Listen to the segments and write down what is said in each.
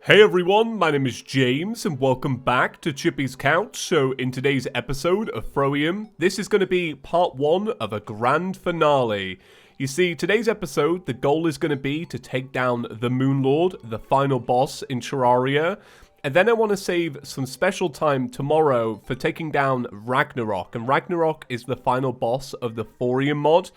Hey everyone, my name is James and welcome back to ChippysCouch. So in today's episode of Thorium, this is going to be part 1 of a grand finale. You see, today's episode, the goal is going to be to take down the Moon Lord, the final boss in Terraria. And then I want to save some special time tomorrow for taking down Ragnarok. And Ragnarok is the final boss of the Thorium mod.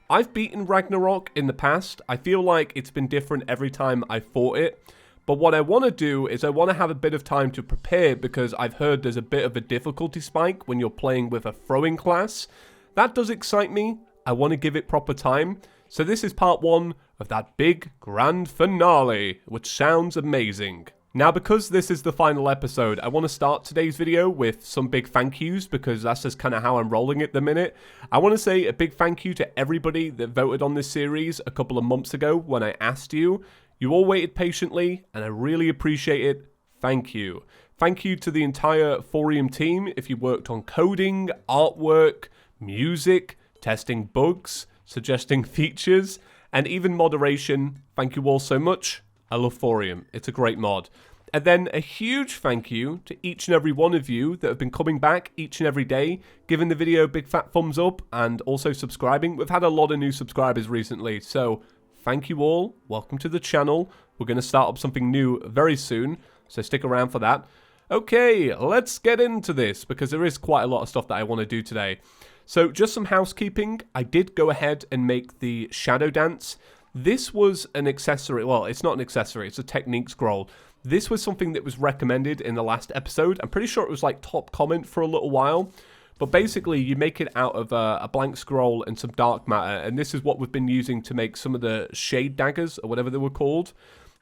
I've beaten Ragnarok in the past. I feel like it's been different every time I fought it. But what I want to do is I want to have a bit of time to prepare because I've heard there's a bit of a difficulty spike when you're playing with a throwing class. That does excite me. I want to give it proper time. So this is part 1 of that big grand finale, which sounds amazing. Now, because this is the final episode, I want to start today's video with some big thank yous because that's just kind of how I'm rolling at the minute. I want to say a big thank you to everybody that voted on this series a couple of months ago when I asked you. You all waited patiently, and I really appreciate it. Thank you. Thank you to the entire Thorium team if you worked on coding, artwork, music, testing bugs, suggesting features, and even moderation. Thank you all so much. I love Thorium. It's a great mod. And then a huge thank you to each and every one of you that have been coming back each and every day, giving the video a big fat thumbs up, and also subscribing. We've had a lot of new subscribers recently, so thank you all. Welcome to the channel. We're going to start up something new very soon, so stick around for that. Okay, let's get into this because there is quite a lot of stuff that I want to do today. So just some housekeeping. I did go ahead and make the shadow dance. This was an accessory. Well, it's not an accessory. It's a technique scroll. This was something that was recommended in the last episode. I'm pretty sure it was like top comment for a little while. But basically, you make it out of a blank scroll and some dark matter. And this is what we've been using to make some of the shade daggers, or whatever they were called.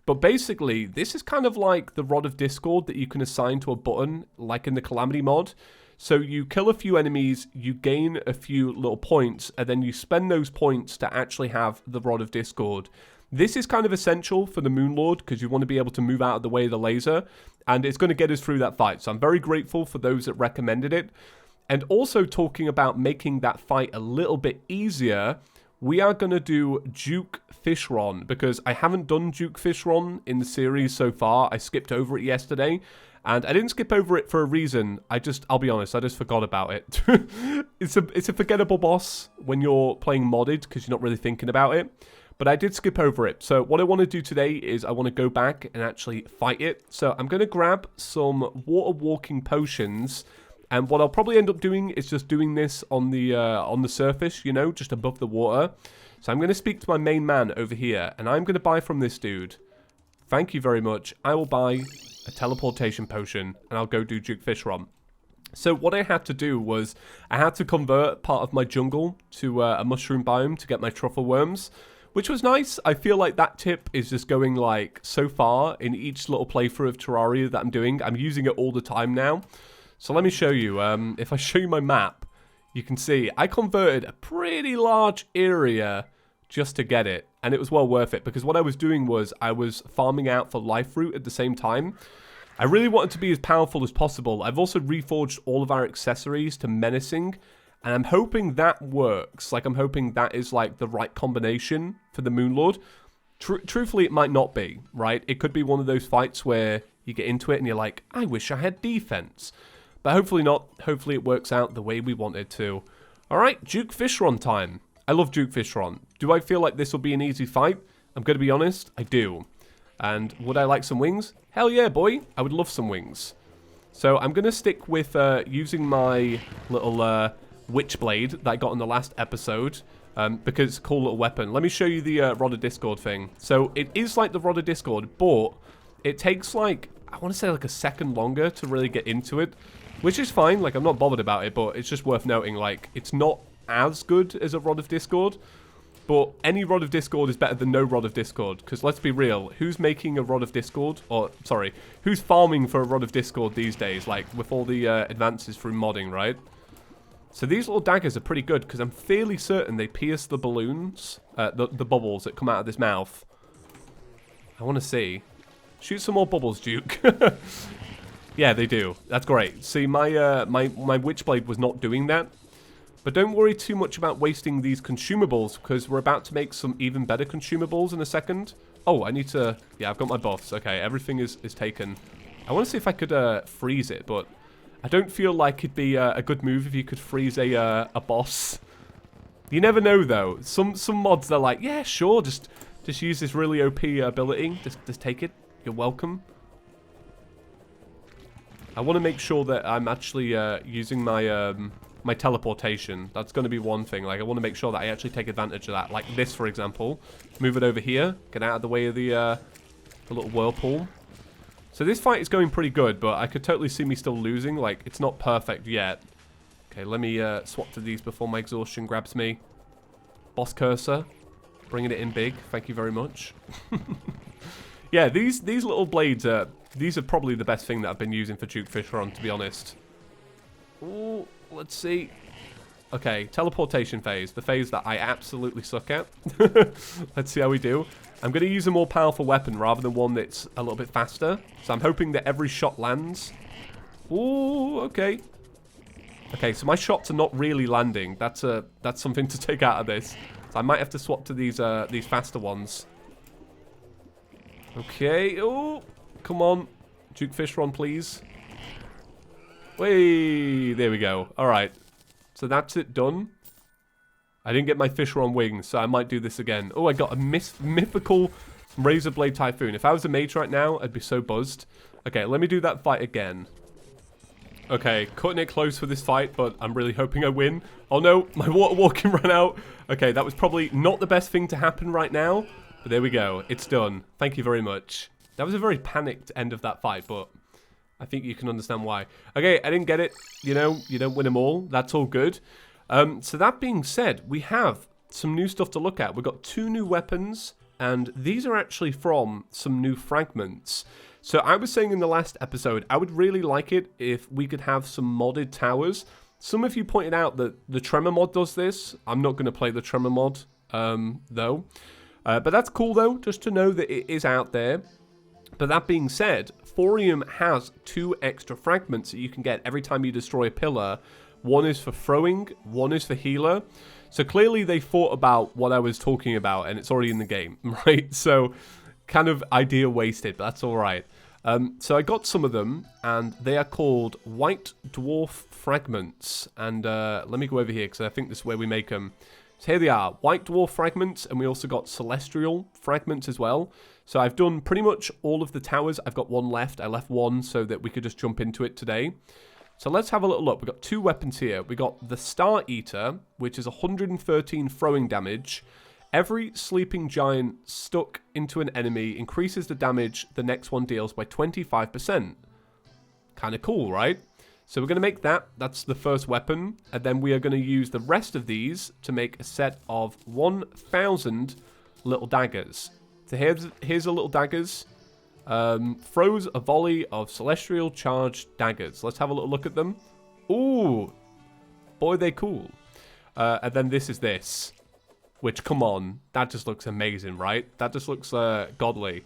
But basically, this is kind of like the Rod of Discord that you can assign to a button, like in the Calamity mod. So you kill a few enemies, you gain a few little points, and then you spend those points to actually have the Rod of Discord. This is kind of essential for the Moon Lord, because you want to be able to move out of the way of the laser. And it's going to get us through that fight. So I'm very grateful for those that recommended it. And also talking about making that fight a little bit easier, we are going to do Duke Fishron, because I haven't done Duke Fishron in the series so far. I skipped over it yesterday, and I didn't skip over it for a reason. I'll be honest, I just forgot about it. It's a forgettable boss when you're playing modded, because you're not really thinking about it. But I did skip over it. So what I want to do today is I want to go back and actually fight it. So I'm going to grab some water walking potions. And what I'll probably end up doing is just doing this on the surface, you know, just above the water. So I'm going to speak to my main man over here, and I'm going to buy from this dude. Thank you very much. I will buy a teleportation potion, and I'll go do Duke Fishron. So what I had to do was I had to convert part of my jungle to a mushroom biome to get my truffle worms, which was nice. I feel like that tip is just going like so far in each little playthrough of Terraria that I'm doing. I'm using it all the time now. So let me show you. If I show you my map, you can see I converted a pretty large area just to get it. And it was well worth it because what I was doing was I was farming out for life root at the same time. I really wanted to be as powerful as possible. I've also reforged all of our accessories to menacing. And I'm hoping that works. Like, I'm hoping that is like the right combination for the Moon Lord. Truthfully, it might not be, right? It could be one of those fights where you get into it and you're like, I wish I had defense. But hopefully not. Hopefully it works out the way we want it to. Alright, Duke Fishron time. I love Duke Fishron. Do I feel like this will be an easy fight? I'm going to be honest, I do. And would I like some wings? Hell yeah, boy. I would love some wings. So I'm going to stick with using my little witch blade that I got in the last episode. Because it's a cool little weapon. Let me show you the Rod of Discord thing. So it is like the Rod of Discord, but it takes like, I want to say like a second longer to really get into it. Which is fine, like I'm not bothered about it, but it's just worth noting, like, it's not as good as a Rod of Discord, but any Rod of Discord is better than no Rod of Discord, because let's be real, who's making a Rod of Discord, or, sorry, who's farming for a Rod of Discord these days, like, with all the advances through modding, right? So these little daggers are pretty good, because I'm fairly certain they pierce the balloons, the bubbles that come out of this mouth. I want to see. Shoot some more bubbles, Duke. Yeah, they do. That's great. See, my Witchblade was not doing that. But don't worry too much about wasting these consumables, because we're about to make some even better consumables in a second. Oh, I need to... Yeah, I've got my buffs. Okay, everything is taken. I want to see if I could freeze it, but I don't feel like it'd be a good move if you could freeze a boss. You never know, though. Some mods, they're like, yeah, sure, just use this really OP ability. Just take it. You're welcome. I want to make sure that I'm actually using my my teleportation. That's going to be one thing. Like, I want to make sure that I actually take advantage of that. Like this, for example. Move it over here. Get out of the way of the little whirlpool. So this fight is going pretty good, but I could totally see me still losing. Like, it's not perfect yet. Okay, let me swap to these before my exhaustion grabs me. Boss cursor. Bringing it in big. Thank you very much. Yeah, these little blades are... These are probably the best thing that I've been using for Duke Fishron, to be honest. Ooh, let's see. Okay, teleportation phase. The phase that I absolutely suck at. Let's see how we do. I'm going to use a more powerful weapon rather than one that's a little bit faster. So I'm hoping that every shot lands. Ooh, okay. Okay, so my shots are not really landing. That's something to take out of this. So I might have to swap to these faster ones. Okay, ooh. Come on. Duke Fishron, please. Way, there we go. Alright. So that's it done. I didn't get my Fishron wings, so I might do this again. Oh, I got a mythical Razor Blade Typhoon. If I was a mage right now, I'd be so buzzed. Okay, let me do that fight again. Okay, cutting it close for this fight, but I'm really hoping I win. Oh no, my water walking ran out. Okay, that was probably not the best thing to happen right now. But there we go. It's done. Thank you very much. That was a very panicked end of that fight, but I think you can understand why. Okay, I didn't get it. You know, you don't win them all. That's all good. So that being said, we have some new stuff to look at. We've got 2 new weapons, and these are actually from some new fragments. So I was saying in the last episode, I would really like it if we could have some modded towers. Some of you pointed out that the Tremor mod does this. I'm not going to play the Tremor mod, though. But that's cool, though, just to know that it is out there. But that being said, Thorium has 2 extra fragments that you can get every time you destroy a pillar. One is for throwing, one is for healer. So clearly they thought about what I was talking about, and it's already in the game, right? So kind of idea wasted, but that's all right. So I got some of them, and they are called White Dwarf Fragments. And let me go over here, because I think this is where we make them. So here they are, White Dwarf Fragments, and we also got Celestial Fragments as well. So I've done pretty much all of the towers. I've got one left. I left one so that we could just jump into it today. So let's have a little look. We've got 2 weapons here. We got the Star Eater, which is 113 throwing damage. Every sleeping giant stuck into an enemy increases the damage the next one deals by 25%. Kind of cool, right? So we're going to make that. That's the first weapon. And then we are going to use the rest of these to make a set of 1,000 little daggers. So here's the little daggers. Throws a volley of celestial charged daggers. Let's have a little look at them. Ooh. Boy, they're cool. And then this is this. Which, come on. That just looks amazing, right? That just looks godly.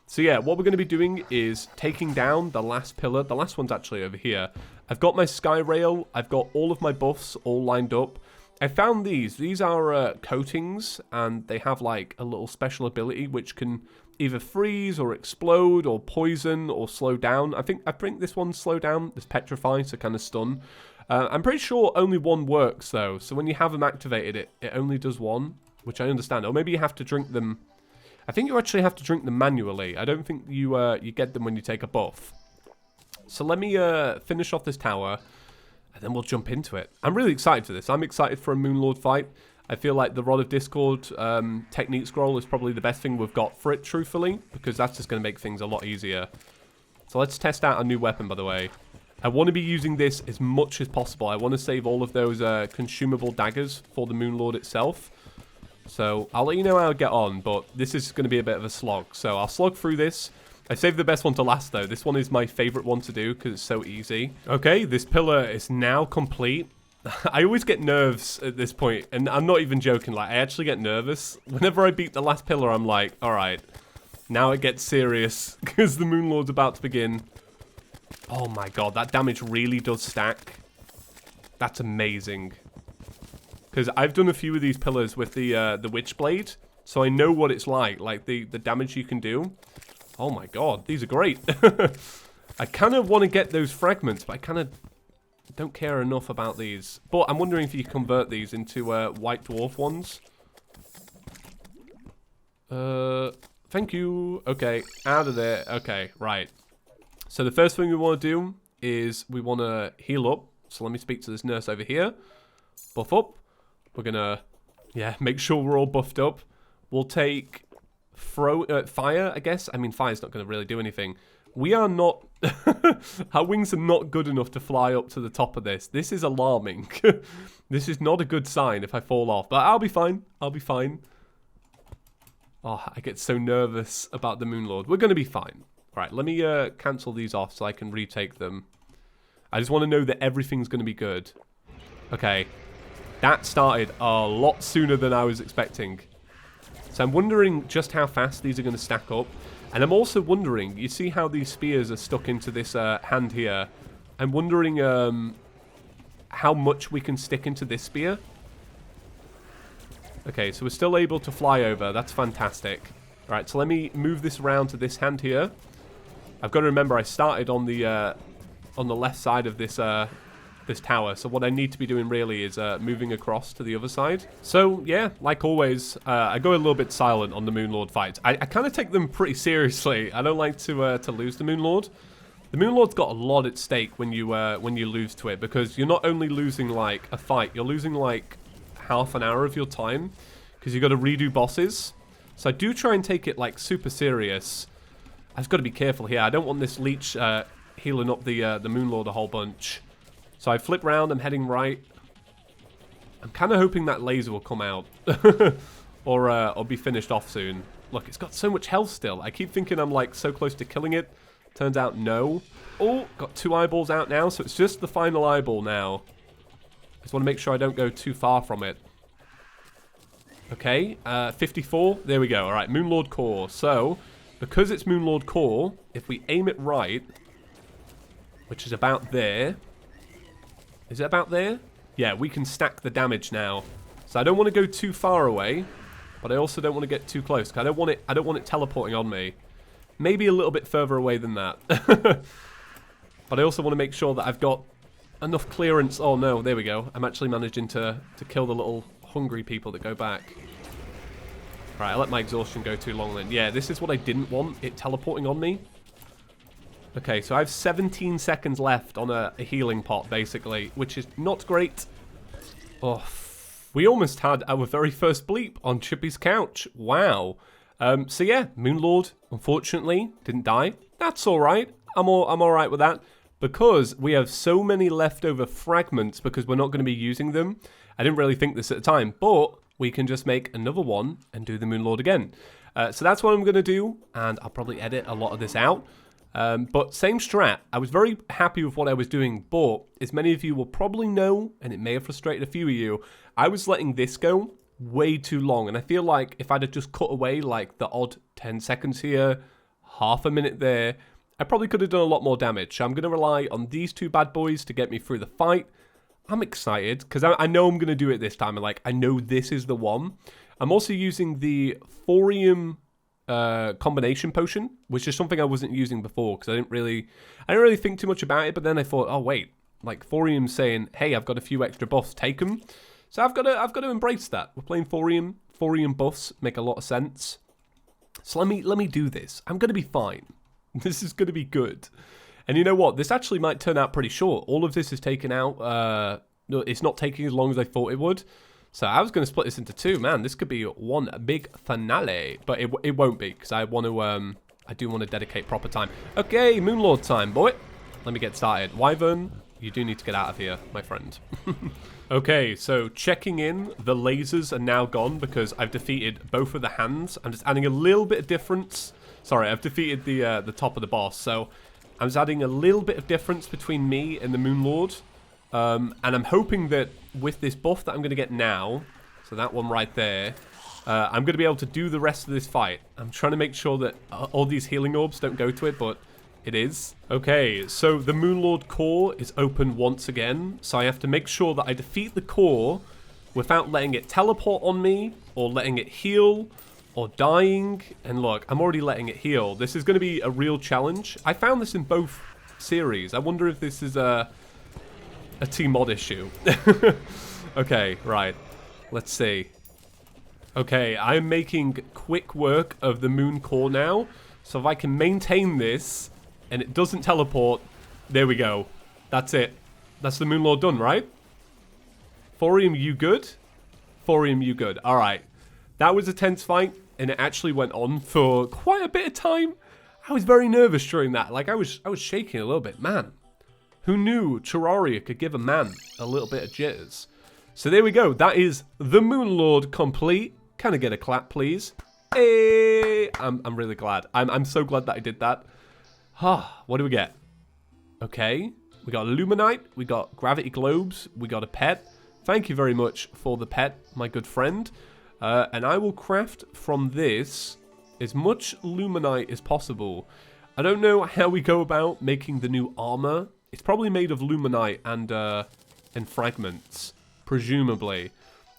So yeah, what we're going to be doing is taking down the last pillar. The last one's actually over here. I've got my sky rail. I've got all of my buffs all lined up. I found these. These are coatings, and they have like a little special ability which can either freeze or explode or poison or slow down. I think this one slow down. This petrify, so kind of stun. I'm pretty sure only one works though. So when you have them activated, it only does one, which I understand. Or maybe you have to drink them. I think you actually have to drink them manually. I don't think you get them when you take a buff. So let me finish off this tower, and then we'll jump into it. I'm really excited for this. I'm excited for a Moonlord fight. I feel like the Rod of Discord technique scroll is probably the best thing we've got for it, truthfully, because that's just going to make things a lot easier. So let's test out a new weapon, by the way. I want to be using this as much as possible. I want to save all of those consumable daggers for the Moonlord itself. So I'll let you know how I get on, but this is going to be a bit of a slog. So I'll slog through this. I saved the best one to last, though. This one is my favorite one to do because it's so easy. Okay, this pillar is now complete. I always get nerves at this point, and I'm not even joking. Like, I actually get nervous. Whenever I beat the last pillar, I'm like, all right, now it gets serious because the Moonlord's about to begin. Oh my god, that damage really does stack. That's amazing. Because I've done a few of these pillars with the Witchblade. so I know what it's like the damage you can do. Oh my god, these are great. I kind of want to get those fragments, but I kind of don't care enough about these. But I'm wondering if you convert these into white dwarf ones. Thank you. Okay, out of there. Okay, right. So the first thing we want to do is we want to heal up. So let me speak to this nurse over here. Buff up. We're going to, yeah, make sure we're all buffed up. We'll take fire, I guess. I mean, fire's not going to really do anything. We are not... Our wings are not good enough to fly up to the top of this. This is alarming. This is not a good sign if I fall off. But I'll be fine. I'll be fine. Oh, I get so nervous about the Moonlord. We're going to be fine. All right, let me cancel these off so I can retake them. I just want to know that everything's going to be good. Okay. That started a lot sooner than I was expecting. So I'm wondering just how fast these are going to stack up. And I'm also wondering, you see how these spears are stuck into this hand here? I'm wondering how much we can stick into this spear. Okay, so we're still able to fly over. That's fantastic. All right, so let me move this around to this hand here. I've got to remember I started on the left side of this this tower. So what I need to be doing really is moving across to the other side. So yeah, like always, I go a little bit silent on the Moonlord fights. I kind of take them pretty seriously. I don't like to lose the Moonlord. The Moonlord's got a lot at stake when you lose to it, because you're not only losing like a fight, you're losing like half an hour of your time because you've got to redo bosses. So I do try and take it like super serious. I've got to be careful here. I don't want this leech healing up the Moonlord a whole bunch. So I flip round, I'm heading right. I'm kind of hoping that laser will come out. or be finished off soon. Look, it's got so much health still. I keep thinking I'm like so close to killing it. Turns out no. Oh, got 2 eyeballs out now, so it's just the final eyeball now. Just want to make sure I don't go too far from it. Okay, 54. There we go. All right, Moonlord Core. So, because it's Moonlord Core, if we aim it right, which is about there. Is it about there? Yeah, we can stack the damage now. So I don't want to go too far away, but I also don't want to get too close. 'Cause I don't want it teleporting on me. Maybe a little bit further away than that. But I also want to make sure that I've got enough clearance. Oh no, there we go. I'm actually managing to kill the little hungry people that go back. Right, I let my exhaustion go too long then. Yeah, this is what I didn't want, it teleporting on me. Okay, so I have 17 seconds left on a healing pot, basically, which is not great. Oh, we almost had our very first bleep on Chippy's couch. Wow. So yeah, Moonlord, unfortunately, didn't die. That's all right. I'm all right with that. Because we have so many leftover fragments because we're not going to be using them. I didn't really think this at the time, but we can just make another one and do the Moonlord again. So that's what I'm going to do, and I'll probably edit a lot of this out. But same strat. I was very happy with what I was doing, but as many of you will probably know, and it may have frustrated a few of you, I was letting this go way too long. And I feel like if I'd have just cut away like the odd 10 seconds here, half a minute there, I probably could have done a lot more damage. So I'm going to rely on these 2 bad boys to get me through the fight. I'm excited because I know I'm going to do it this time. I know this is the one. I'm also using the Thorium combination potion, which is something I wasn't using before because I didn't really think too much about it. But then I thought, oh wait, like Thorium's saying, hey, I've got a few extra buffs, take them. So I've got to embrace that. We're playing Thorium. Thorium buffs make a lot of sense. So let me do this. I'm going to be fine. This is going to be good. And you know what? This actually might turn out pretty short. All of this is taken out. No, it's not taking as long as I thought it would. So I was going to split this into 2. Man, this could be one big finale. But it won't be because I want to... I do want to dedicate proper time. Okay, Moonlord time, boy. Let me get started. Wyvern, you do need to get out of here, my friend. Okay, so checking in. The lasers are now gone because I've defeated both of the hands. I'm just adding a little bit of difference. Sorry, I've defeated the top of the boss, so I'm just adding a little bit of difference between me and the Moonlord. And I'm hoping that with this buff that I'm going to get now, so that one right there, I'm going to be able to do the rest of this fight. I'm trying to make sure that all these healing orbs don't go to it, but it is. Okay, so the Moonlord core is open once again, so I have to make sure that I defeat the core without letting it teleport on me, or letting it heal, or dying. And look, I'm already letting it heal. This is going to be a real challenge. I found this in both series. I wonder if this is a team mod issue. Okay, right. Let's see. Okay, I'm making quick work of the moon core now. So if I can maintain this and it doesn't teleport, there we go. That's it. That's the Moon Lord done, right? Thorium, you good? Thorium, you good. All right. That was a tense fight, and it actually went on for quite a bit of time. I was very nervous during that. Like, I was shaking a little bit. Man, who knew Terraria could give a man a little bit of jitters? So there we go. That is the Moon Lord complete. Can I get a clap, please? Hey! I'm really glad. I'm so glad that I did that. What do we get? Okay. We got Luminite. We got Gravity Globes. We got a pet. Thank you very much for the pet, my good friend. And I will craft from this as much Luminite as possible. I don't know how we go about making the new armor. It's probably made of Luminite and fragments, presumably.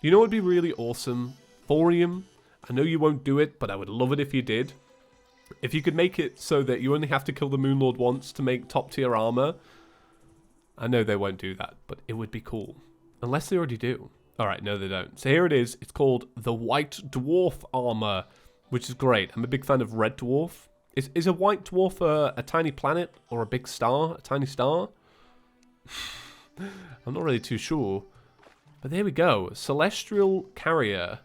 You know what would be really awesome? Thorium. I know you won't do it, but I would love it if you did. If you could make it so that you only have to kill the Moon Lord once to make top tier armor. I know they won't do that, but it would be cool. Unless they already do. Alright, no they don't. So here it is. It's called the White Dwarf Armor, which is great. I'm a big fan of Red Dwarf. Is a White Dwarf a tiny planet or a big star? A tiny star? I'm not really too sure. But there we go. Celestial Carrier.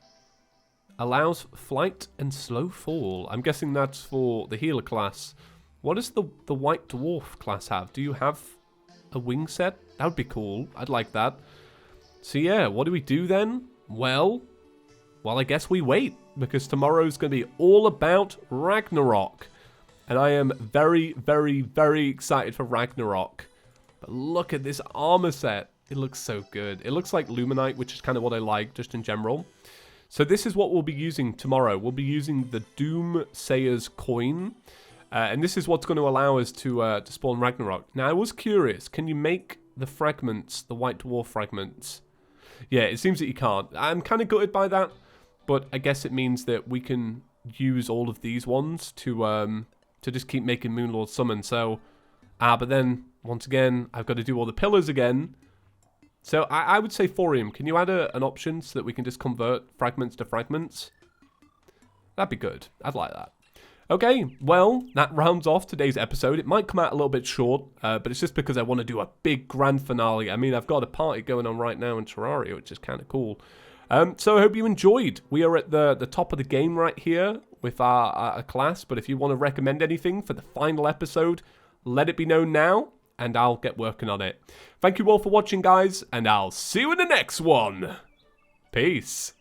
Allows flight and slow fall. I'm guessing that's for the healer class. What does the White Dwarf class have? Do you have a wing set? That would be cool. I'd like that. So yeah, what do we do then? Well, I guess we wait. Because tomorrow's going to be all about Ragnarok. And I am very, very, very excited for Ragnarok. But look at this armor set. It looks so good. It looks like Luminite, which is kind of what I like just in general. So this is what we'll be using tomorrow. We'll be using the Doomsayer's coin. And this is what's going to allow us to spawn Ragnarok. Now, I was curious. Can you make the fragments, the White Dwarf fragments? Yeah, it seems that you can't. I'm kind of gutted by that. But I guess it means that we can use all of these ones to just keep making Moonlord summon. So, but then, once again, I've got to do all the pillars again. So I would say Thorium. Can you add an option so that we can just convert fragments to fragments? That'd be good. I'd like that. Okay, well, that rounds off today's episode. It might come out a little bit short, but it's just because I want to do a big grand finale. I mean, I've got a party going on right now in Terraria, which is kind of cool. So I hope you enjoyed. We are at the top of the game right here with our class, but if you want to recommend anything for the final episode, let it be known now. And I'll get working on it. Thank you all for watching, guys, and I'll see you in the next one. Peace.